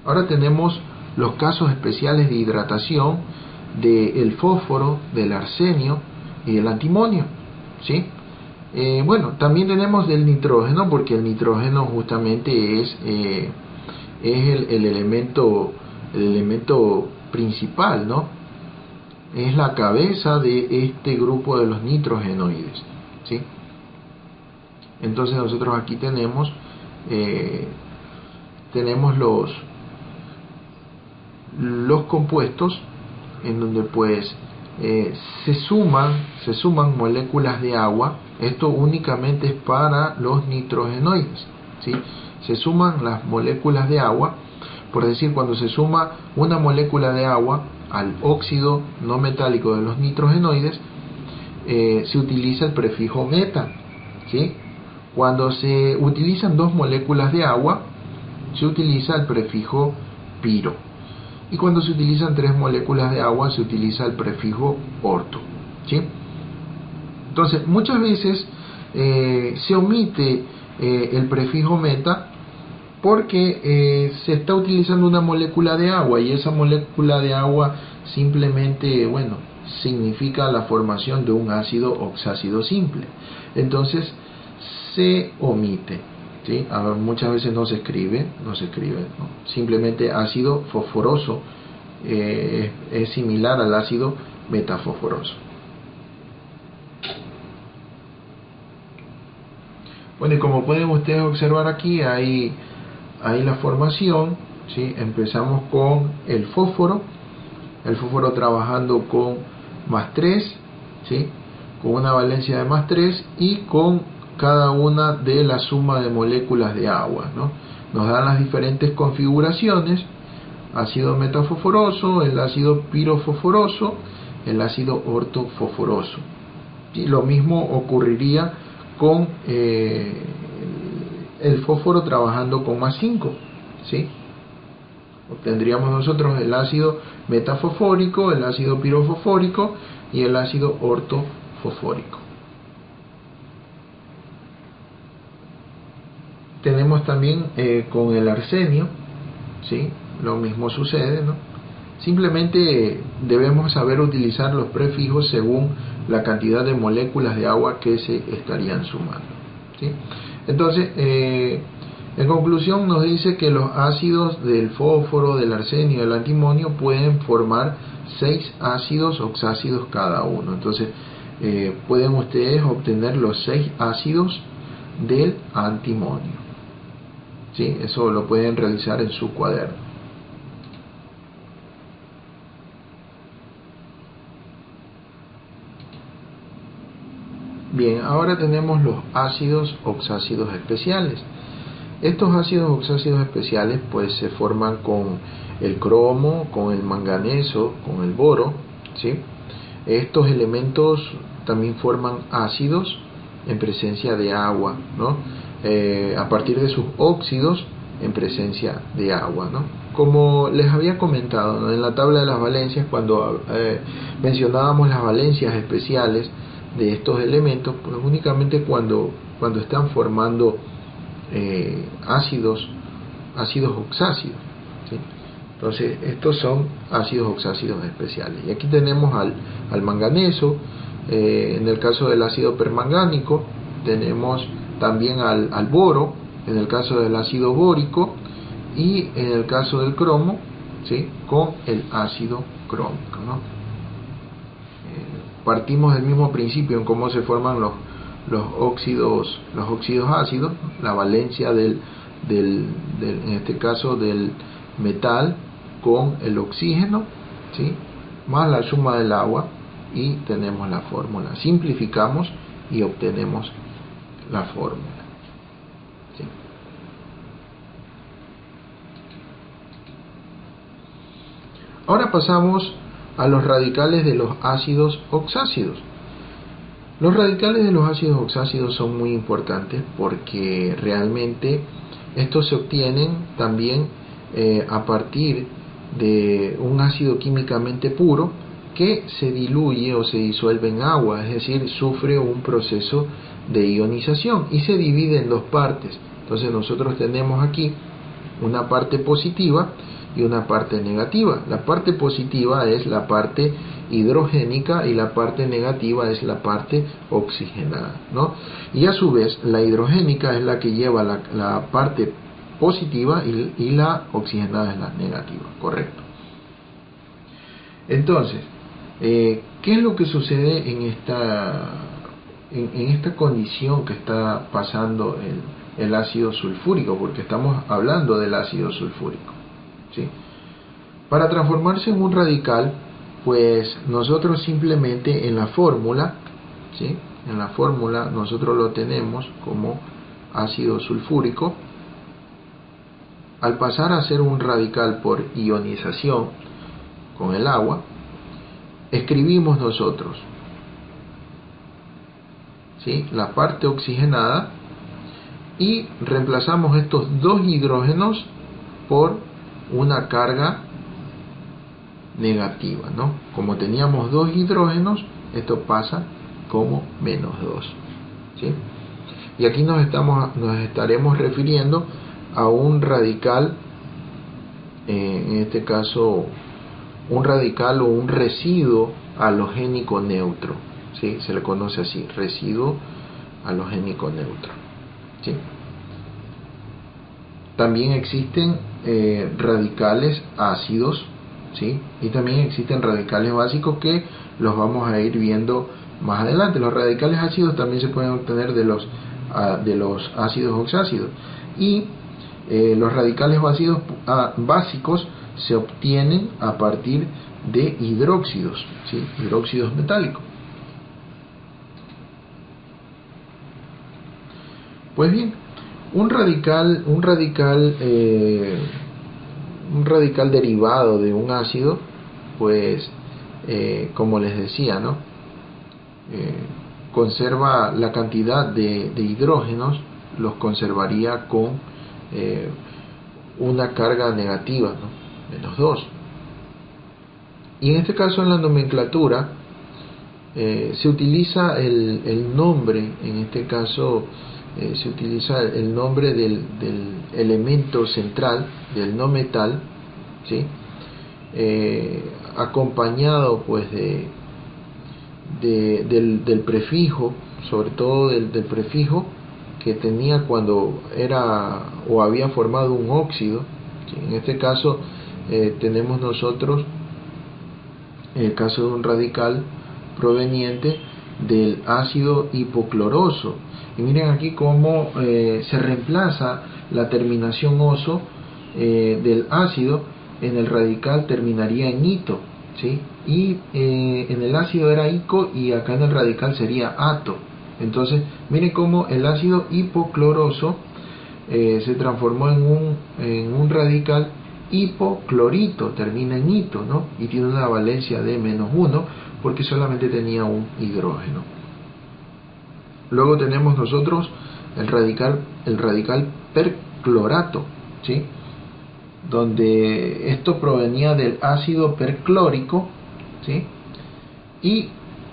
Ahora tenemos los casos especiales de hidratación del fósforo, del arsenio y del antimonio, ¿sí? Bueno, también tenemos del nitrógeno, porque el nitrógeno justamente es el elemento principal, ¿no? Es la cabeza de este grupo de los nitrogenoides, ¿sí? Entonces nosotros aquí tenemos los compuestos en donde pues se suman moléculas de agua. Esto únicamente es para los nitrogenoides, ¿sí? Se suman las moléculas de agua. Por decir, cuando se suma una molécula de agua al óxido no metálico de los nitrogenoides, se utiliza el prefijo meta, ¿sí? Cuando se utilizan dos moléculas de agua, se utiliza el prefijo piro. Y cuando se utilizan tres moléculas de agua, se utiliza el prefijo orto, ¿sí? Entonces, muchas veces se omite el prefijo meta porque se está utilizando una molécula de agua, y esa molécula de agua simplemente, bueno, significa la formación de un ácido oxácido simple. Entonces se omite, ¿sí? Muchas veces no se escribe, ¿no? Simplemente ácido fosforoso es similar al ácido metafosforoso. Bueno, y como pueden ustedes observar aquí, hay la formación, ¿sí? Empezamos con el fósforo trabajando con más 3, ¿sí? Con una valencia de más 3 y con cada una de la suma de moléculas de agua, ¿no? Nos dan las diferentes configuraciones: ácido metafosforoso, el ácido pirofosforoso, el ácido ortofosforoso. Y lo mismo ocurriría con el fósforo trabajando con más 5, ¿sí? Obtendríamos nosotros el ácido metafosfórico, el ácido pirofosfórico y el ácido ortofosfórico. Tenemos también con el arsenio, ¿sí? Lo mismo sucede, ¿no? Simplemente debemos saber utilizar los prefijos según la cantidad de moléculas de agua que se estarían sumando, ¿sí? Entonces, en conclusión, nos dice que los ácidos del fósforo, del arsenio y del antimonio pueden formar 6 ácidos oxácidos cada uno. Entonces, pueden ustedes obtener los 6 ácidos del antimonio, ¿sí? Eso lo pueden realizar en su cuaderno. Bien, ahora tenemos los ácidos oxácidos especiales. Estos ácidos oxácidos especiales pues se forman con el cromo, con el manganeso, con el boro, ¿sí? Estos elementos también forman ácidos en presencia de agua, ¿no? A partir de sus óxidos en presencia de agua, ¿no? Como les había comentado, ¿no? En la tabla de las valencias, cuando mencionábamos las valencias especiales de estos elementos, pues únicamente cuando están formando ácidos oxácidos, ¿sí? Entonces estos son ácidos oxácidos especiales. Y aquí tenemos al manganeso. En el caso del ácido permangánico tenemos también al boro, en el caso del ácido bórico, y en el caso del cromo, ¿sí? Con el ácido crómico, ¿no? Partimos del mismo principio en cómo se forman los óxidos ácidos, la valencia del en este caso del metal con el oxígeno, ¿sí? Más la suma del agua, y tenemos la fórmula. Simplificamos y obtenemos la fórmula, ¿sí? Ahora pasamos a los radicales de los ácidos oxácidos. Los radicales de los ácidos oxácidos son muy importantes porque realmente estos se obtienen también a partir de un ácido químicamente puro que se diluye o se disuelve en agua, es decir, sufre un proceso de ionización y se divide en dos partes. Entonces nosotros tenemos aquí una parte positiva y una parte negativa. La parte positiva es la parte hidrogénica y la parte negativa es la parte oxigenada, ¿no? Y a su vez la hidrogénica es la que lleva la parte positiva y la oxigenada es la negativa, correcto. Entonces, ¿qué es lo que sucede en esta condición que está pasando el ácido sulfúrico? Porque estamos hablando del ácido sulfúrico, ¿sí? Para transformarse en un radical, pues nosotros simplemente en la fórmula, ¿sí? En la fórmula nosotros lo tenemos como ácido sulfúrico. Al pasar a ser un radical por ionización con el agua, escribimos nosotros, ¿sí?, la parte oxigenada y reemplazamos estos dos hidrógenos por una carga negativa, ¿no? Como teníamos dos hidrógenos, esto pasa como -2, ¿sí? Y aquí nos estaremos refiriendo a un radical, en este caso un radical o un residuo halogénico neutro, ¿sí? Se le conoce así, residuo halogénico neutro, ¿sí? También existen radicales ácidos, ¿sí? Y también existen radicales básicos que los vamos a ir viendo más adelante. Los radicales ácidos también se pueden obtener de los ácidos oxácidos, y los radicales básicos se obtienen a partir de hidróxidos, ¿sí? Hidróxidos metálicos. Pues bien, un radical derivado de un ácido, pues como les decía, ¿no? Conserva la cantidad de hidrógenos, los conservaría con una carga negativa, ¿no? -2. Y en este caso, en la nomenclatura se utiliza el nombre, en este caso se utiliza el nombre del elemento central, del no metal, ¿sí? Acompañado pues del prefijo, sobre todo del prefijo que tenía cuando era o había formado un óxido, ¿sí? En este caso tenemos nosotros el caso de un radical proveniente del ácido hipocloroso. Y miren aquí cómo se reemplaza la terminación oso del ácido en el radical, terminaría en ito, ¿sí? Y en el ácido era ico y acá en el radical sería ato. Entonces miren cómo el ácido hipocloroso se transformó en un radical hipoclorito, termina en ito, ¿no? Y tiene una valencia de -1 porque solamente tenía un hidrógeno. Luego tenemos nosotros el radical perclorato, ¿sí? Donde esto provenía del ácido perclórico, ¿sí? Y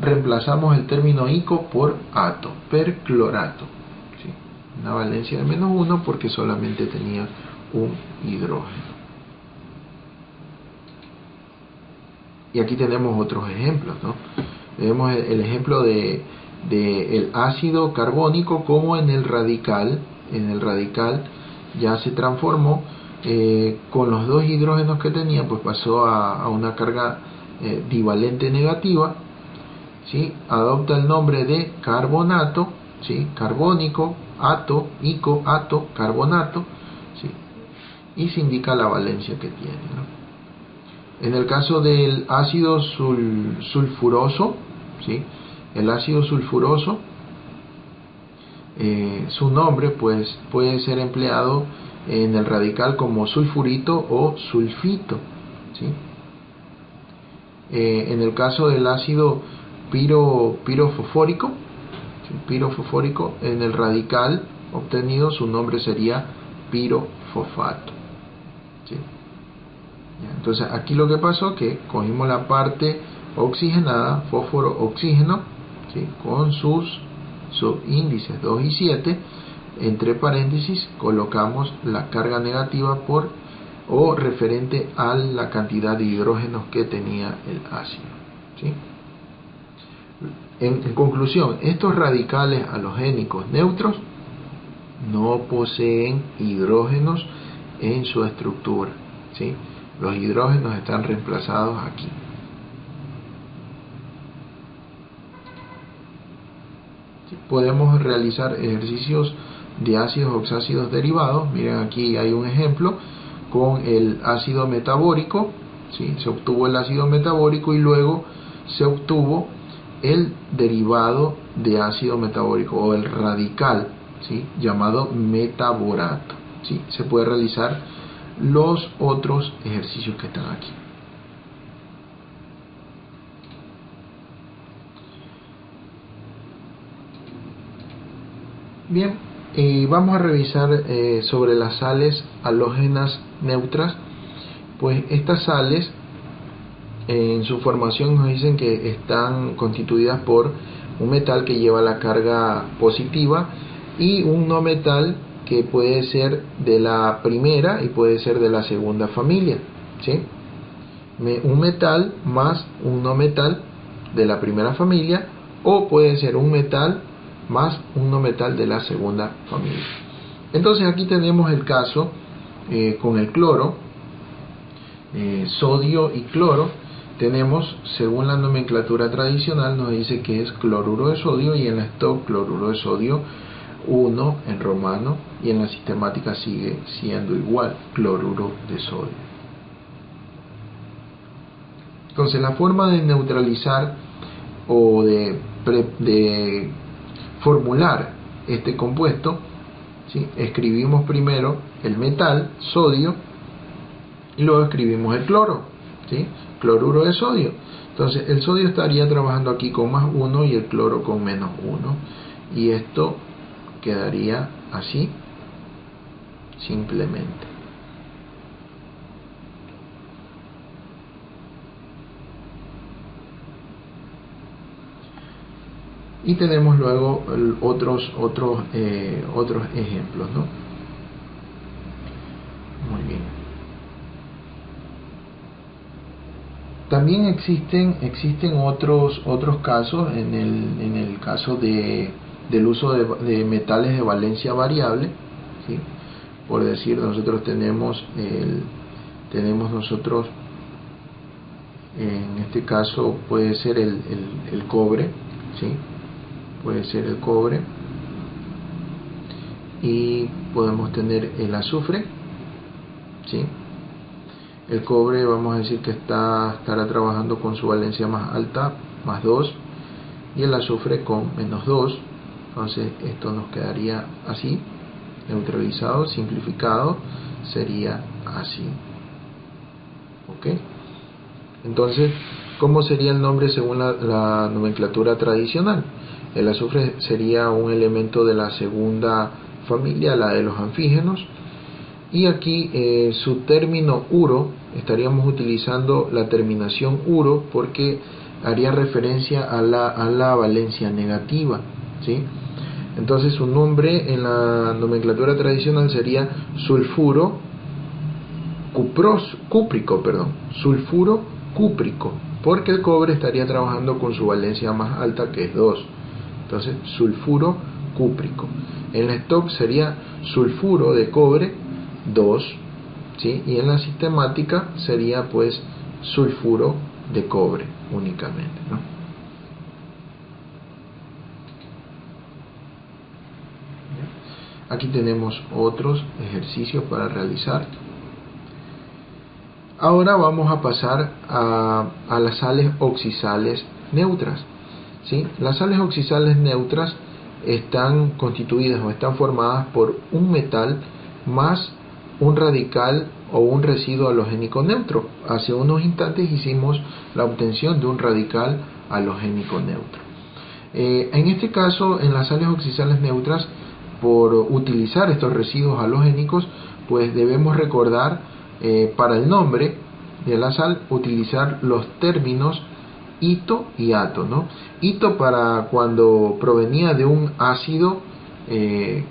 reemplazamos el término ico por ato, perclorato, ¿sí? Una valencia de -1 porque solamente tenía un hidrógeno. Y aquí tenemos otros ejemplos, ¿no? Tenemos el ejemplo de el ácido carbónico, como en el radical ya se transformó con los dos hidrógenos que tenía, pues pasó a una carga divalente negativa, ¿sí? Adopta el nombre de carbonato, ¿sí? Carbónico, ato, ico, ato, carbonato, ¿sí? Y se indica la valencia que tiene, ¿no? En el caso del ácido sulfuroso, ¿sí? El ácido sulfuroso, su nombre pues puede ser empleado en el radical como sulfurito o sulfito, ¿sí? En el caso del ácido pirofosfórico, ¿sí? Pirofosfórico, en el radical obtenido su nombre sería pirofosfato, ¿sí? Entonces aquí lo que pasó que cogimos la parte oxigenada, fósforo oxígeno, ¿sí? Con sus subíndices 2 y 7, entre paréntesis colocamos la carga negativa por o referente a la cantidad de hidrógenos que tenía el ácido, ¿sí? En conclusión, estos radicales halogénicos neutros no poseen hidrógenos en su estructura, ¿sí? Los hidrógenos están reemplazados aquí. ¿Sí? Podemos realizar ejercicios de ácidos oxácidos derivados. Miren, aquí hay un ejemplo con el ácido metabórico, ¿sí? Se obtuvo el ácido metabórico y luego se obtuvo el derivado de ácido metabórico o el radical, ¿sí? Llamado metaborato, ¿sí? Se puede realizar los otros ejercicios que están aquí. Bien, vamos a revisar sobre las sales halógenas neutras. Pues estas sales en su formación nos dicen que están constituidas por un metal que lleva la carga positiva y un no metal que puede ser de la primera y puede ser de la segunda familia, ¿sí? Un metal más un no metal de la primera familia, o puede ser un metal más un no metal de la segunda familia. Entonces aquí tenemos el caso con el cloro, sodio y cloro. Tenemos, según la nomenclatura tradicional, nos dice que es cloruro de sodio, y en la stock cloruro de sodio 1 en romano, y en la sistemática sigue siendo igual, cloruro de sodio. Entonces la forma de neutralizar o de formular este compuesto, ¿sí? Escribimos primero el metal, sodio, y luego escribimos el cloro, ¿sí? Cloruro de sodio. Entonces el sodio estaría trabajando aquí con más 1 y el cloro con menos 1, y esto quedaría así simplemente. Y tenemos luego otros ejemplos, ¿no? Muy bien. También existen otros casos, en el caso del uso de metales de valencia variable, ¿sí? Por decir, nosotros tenemos nosotros, en este caso puede ser el cobre, ¿sí? Puede ser el cobre, y podemos tener el azufre, ¿sí? El cobre, vamos a decir que estará trabajando con su valencia más alta, más 2, y el azufre con menos 2. Entonces esto nos quedaría así, neutralizado, simplificado, sería así. ¿Ok? Entonces, ¿cómo sería el nombre según la nomenclatura tradicional? El azufre sería un elemento de la segunda familia, la de los anfígenos, y aquí su término uro, estaríamos utilizando la terminación uro porque haría referencia a la valencia negativa, ¿sí? Entonces su nombre en la nomenclatura tradicional sería sulfuro sulfuro cúprico, porque el cobre estaría trabajando con su valencia más alta, que es 2. Entonces sulfuro cúprico. En la stock sería sulfuro de cobre 2, ¿sí? Y en la sistemática sería pues sulfuro de cobre únicamente, ¿no? Aquí tenemos otros ejercicios para realizar. Ahora vamos a pasar a las sales oxisales neutras, ¿sí? Las sales oxisales neutras están constituidas o están formadas por un metal más un radical o un residuo halogénico neutro. Hace unos instantes hicimos la obtención de un radical halogénico neutro. En este caso, en las sales oxisales neutras, por utilizar estos residuos halogénicos, pues debemos recordar para el nombre de la sal utilizar los términos hito y ato, ¿no? Hito para cuando provenía de un ácido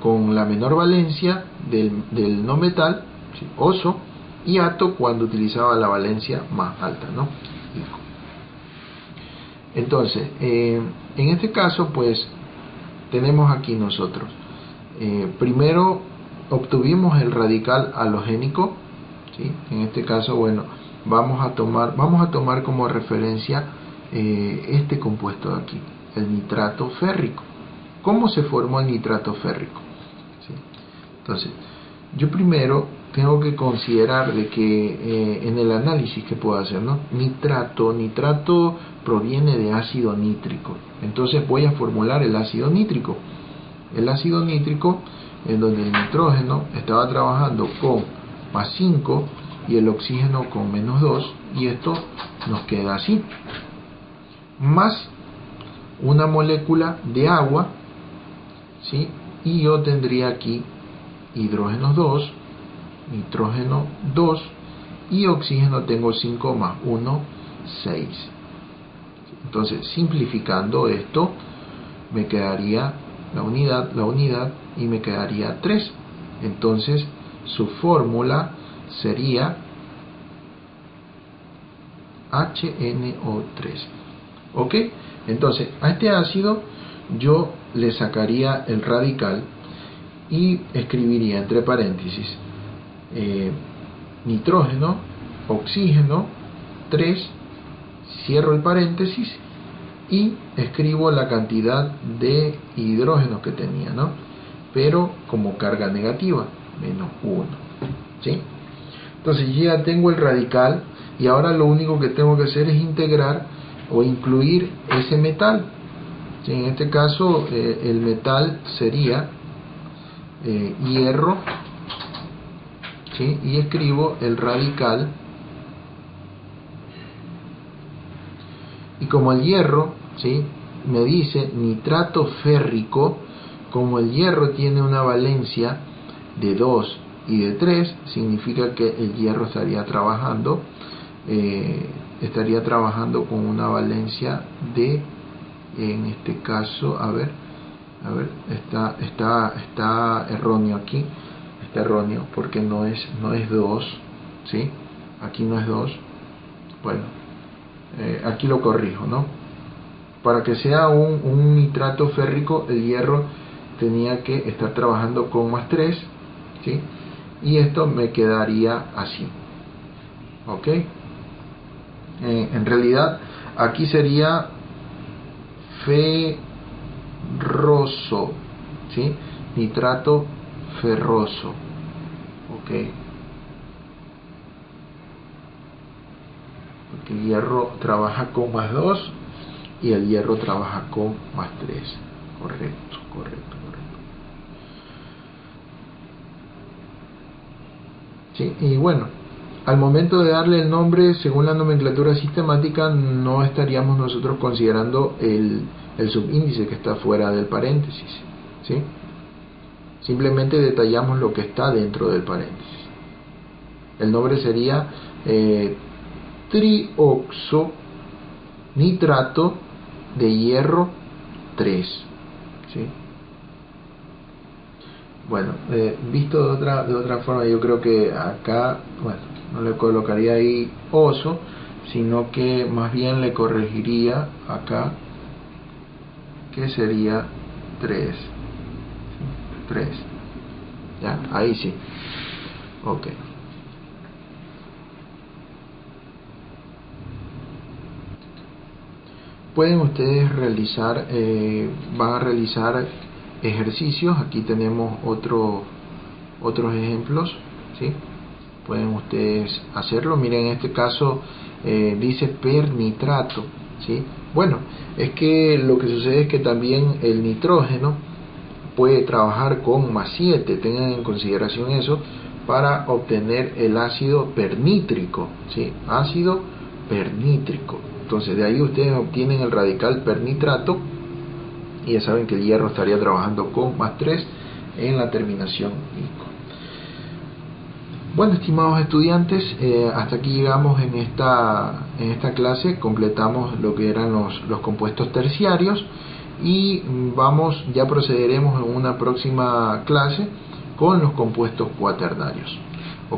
con la menor valencia del no metal, ¿sí? Oso, y ato cuando utilizaba la valencia más alta, ¿no? Entonces, en este caso, pues, tenemos aquí nosotros, primero obtuvimos el radical halogénico, ¿sí? En este caso, bueno, vamos a tomar como referencia este compuesto de aquí, el nitrato férrico. ¿Cómo se formó el nitrato férrico? ¿Sí? Entonces, yo primero tengo que considerar de que en el análisis que puedo hacer, ¿no? Nitrato proviene de ácido nítrico. Entonces voy a formular el ácido nítrico. El ácido nítrico, en donde el nitrógeno estaba trabajando con más 5 y el oxígeno con menos 2, y esto nos queda así. Más una molécula de agua, ¿sí? Y yo tendría aquí hidrógeno 2, nitrógeno 2 y oxígeno tengo 5 más 1, 6. Entonces, simplificando esto, me quedaría la unidad y me quedaría 3. Entonces, su fórmula sería HNO3. ¿Ok? Entonces, a este ácido yo le sacaría el radical y escribiría entre paréntesis nitrógeno, oxígeno, 3, cierro el paréntesis y escribo la cantidad de hidrógeno que tenía, ¿no? Pero como carga negativa, menos 1, ¿sí? Entonces ya tengo el radical y ahora lo único que tengo que hacer es integrar o incluir ese metal, ¿sí? En este caso el metal sería hierro, ¿sí? Y escribo el radical, y como el hierro, ¿sí? Me dice nitrato férrico, como el hierro tiene una valencia de 2 y de 3, significa que el hierro estaría trabajando con una valencia de, en este caso, a ver, está erróneo aquí, está erróneo porque no es 2, ¿sí? Aquí no es 2, bueno, aquí lo corrijo, ¿no? Para que sea un nitrato férrico, el hierro tenía que estar trabajando con más 3, ¿sí? Y esto me quedaría así, ¿ok? En realidad aquí sería ferroso, ¿sí? Nitrato ferroso, ¿ok? Porque el hierro trabaja con más 2 y el hierro trabaja con más 3. Correcto. ¿Sí? Y bueno, al momento de darle el nombre según la nomenclatura sistemática, no estaríamos nosotros considerando el subíndice que está fuera del paréntesis, ¿sí? Simplemente detallamos lo que está dentro del paréntesis. El nombre sería trioxo nitrato de hierro 3, ¿sí? Bueno, visto de otra forma, yo creo que acá, bueno, no le colocaría ahí oso, sino que más bien le corregiría acá, que sería 3, ¿sí? 3, ya, ahí sí, ok. Pueden ustedes realizar, van a realizar ejercicios. Aquí tenemos otros ejemplos, ¿sí? Pueden ustedes hacerlo. Miren, en este caso dice pernitrato, ¿sí? Bueno, es que lo que sucede es que también el nitrógeno puede trabajar con más 7, tengan en consideración eso, para obtener el ácido pernítrico, ¿sí? Ácido pernítrico. Entonces de ahí ustedes obtienen el radical pernitrato y ya saben que el hierro estaría trabajando con más 3 en la terminación ico. Bueno, estimados estudiantes, hasta aquí llegamos en esta clase. Completamos lo que eran los compuestos terciarios y ya procederemos en una próxima clase con los compuestos cuaternarios.